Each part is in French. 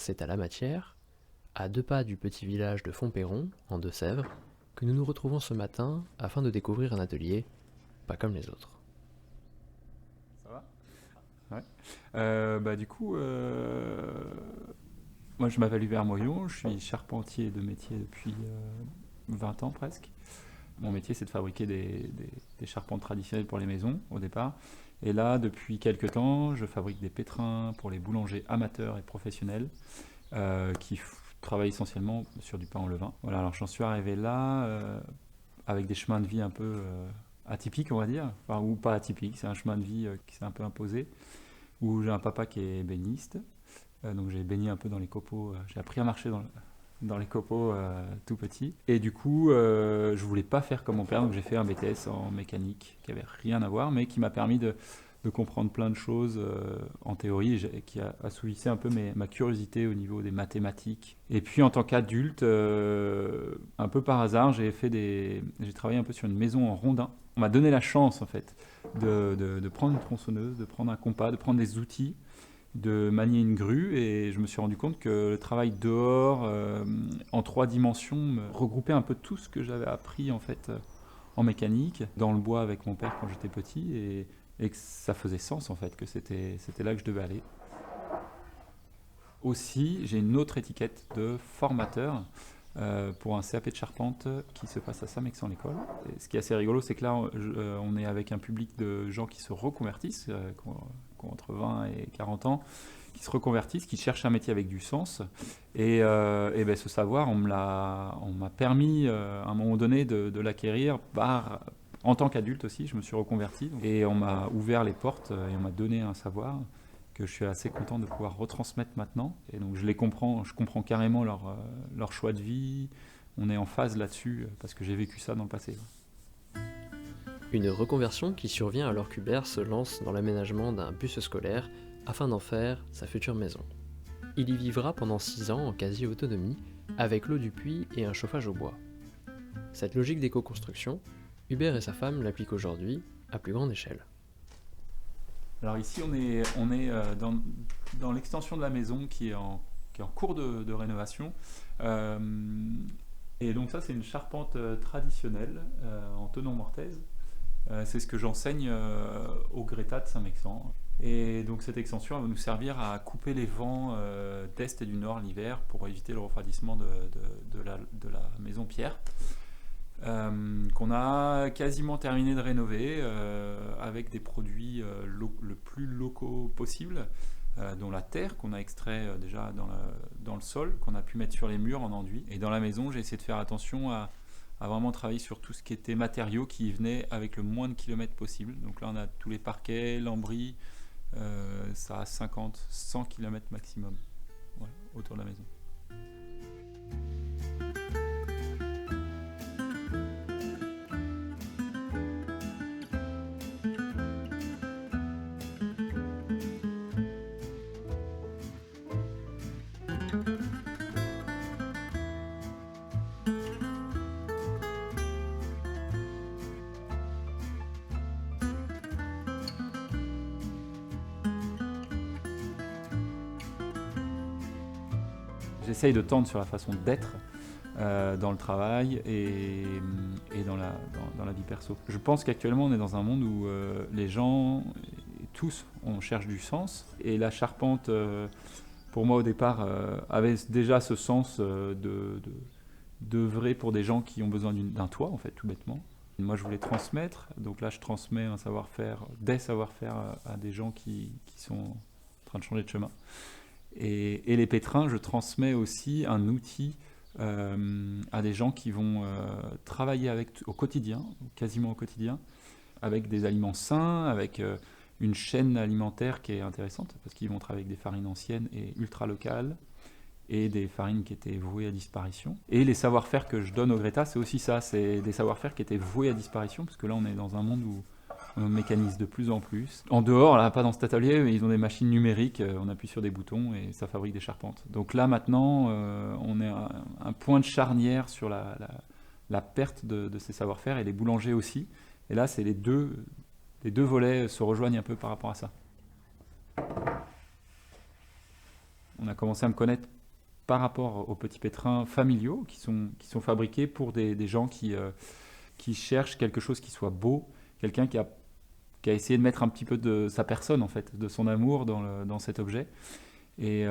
c'est à La Matière, à 2 pas du petit village de Fontpeyron, en Deux-Sèvres, que nous nous retrouvons ce matin afin de découvrir un atelier pas comme les autres. Ça va? Ouais. Du coup, moi je m'appelle Hubert Moyon, je suis charpentier de métier depuis 20 ans presque. Mon métier c'est de fabriquer des charpentes traditionnelles pour les maisons au départ. Et là, depuis quelques temps, je fabrique des pétrins pour les boulangers amateurs et professionnels travaillent essentiellement sur du pain au levain. Voilà, alors j'en suis arrivé là avec des chemins de vie un peu atypiques, on va dire, enfin, ou pas atypiques, c'est un chemin de vie qui s'est un peu imposé, où j'ai un papa qui est béniste, donc j'ai baigné un peu dans les copeaux, j'ai appris à marcher dans les copeaux tout petit. Et du coup, je voulais pas faire comme mon père, donc j'ai fait un BTS en mécanique qui avait rien à voir, mais qui m'a permis de comprendre plein de choses en théorie et qui a assouvissé un peu ma curiosité au niveau des mathématiques. Et puis en tant qu'adulte, un peu par hasard, j'ai travaillé un peu sur une maison en rondin. On m'a donné la chance en fait de prendre une tronçonneuse, de prendre un compas, de prendre des outils, de manier une grue, et je me suis rendu compte que le travail dehors en 3 dimensions me regroupait un peu tout ce que j'avais appris en fait en mécanique dans le bois avec mon père quand j'étais petit, et que ça faisait sens en fait, que c'était là que je devais aller. Aussi, j'ai une autre étiquette de formateur pour un CAP de charpente qui se passe à Saint-Mexan-l'École. Et ce qui est assez rigolo, c'est que là, on est avec un public de gens qui se reconvertissent, qui ont entre 20 et 40 ans, qui se reconvertissent, qui cherchent un métier avec du sens. Et ce savoir, on m'a permis à un moment donné de l'acquérir en tant qu'adulte aussi. Je me suis reconverti et on m'a ouvert les portes et on m'a donné un savoir que je suis assez content de pouvoir retransmettre maintenant. Et donc je comprends carrément leur choix de vie. On est en phase là-dessus parce que j'ai vécu ça dans le passé. Une reconversion qui survient alors qu'Hubert se lance dans l'aménagement d'un bus scolaire afin d'en faire sa future maison. Il y vivra pendant 6 ans en quasi-autonomie, avec l'eau du puits et un chauffage au bois. Cette logique d'éco-construction, Hubert et sa femme l'appliquent aujourd'hui à plus grande échelle. Alors ici, on est dans l'extension de la maison qui est en cours de rénovation. Euh, et donc ça, c'est une charpente traditionnelle en tenon mortaise. C'est ce que j'enseigne au Greta de Saint-Mexan. Et donc cette extension va nous servir à couper les vents d'est et du nord l'hiver pour éviter le refroidissement de la maison pierre. Qu'on a quasiment terminé de rénover avec des produits le plus locaux possible, dont la terre qu'on a extrait déjà dans le sol, qu'on a pu mettre sur les murs en enduit. Et dans la maison, j'ai essayé de faire attention à vraiment travailler sur tout ce qui était matériaux qui venaient avec le moins de kilomètres possible. Donc là, on a tous les parquets, lambris, ça a 50-100 kilomètres maximum, ouais, autour de la maison. J'essaye de tendre sur la façon d'être dans le travail et dans la vie perso. Je pense qu'actuellement on est dans un monde où les gens, tous, on cherche du sens, et la charpente, pour moi au départ, avait déjà ce sens d'œuvrer pour des gens qui ont besoin d'un toit, en fait, tout bêtement. Moi je voulais transmettre, donc là je transmets un savoir-faire, des savoir-faire à des gens qui sont en train de changer de chemin. Et les pétrins, je transmets aussi un outil à des gens qui vont travailler au quotidien, quasiment au quotidien, avec des aliments sains, avec une chaîne alimentaire qui est intéressante, parce qu'ils vont travailler avec des farines anciennes et ultra locales, et des farines qui étaient vouées à disparition. Et les savoir-faire que je donne au Greta, c'est aussi ça, c'est des savoir-faire qui étaient voués à disparition, parce que là on est dans un monde où on mécanise de plus en plus. En dehors, là, pas dans cet atelier, mais ils ont des machines numériques, on appuie sur des boutons et ça fabrique des charpentes. Donc là, maintenant, on est à un point de charnière sur la perte de ces savoir-faire, et les boulangers aussi. Et là, c'est les deux volets se rejoignent un peu par rapport à ça. On a commencé à me connaître par rapport aux petits pétrins familiaux qui sont fabriqués pour des gens qui cherchent quelque chose qui soit beau, quelqu'un qui a essayé de mettre un petit peu de sa personne, en fait, de son amour dans cet objet, et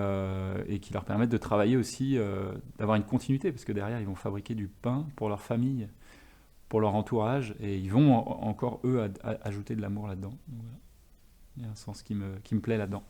qui leur permettent de travailler aussi, d'avoir une continuité, parce que derrière, ils vont fabriquer du pain pour leur famille, pour leur entourage, et ils vont encore, eux, ajouter de l'amour là-dedans. Donc, voilà. Il y a un sens qui me plaît là-dedans.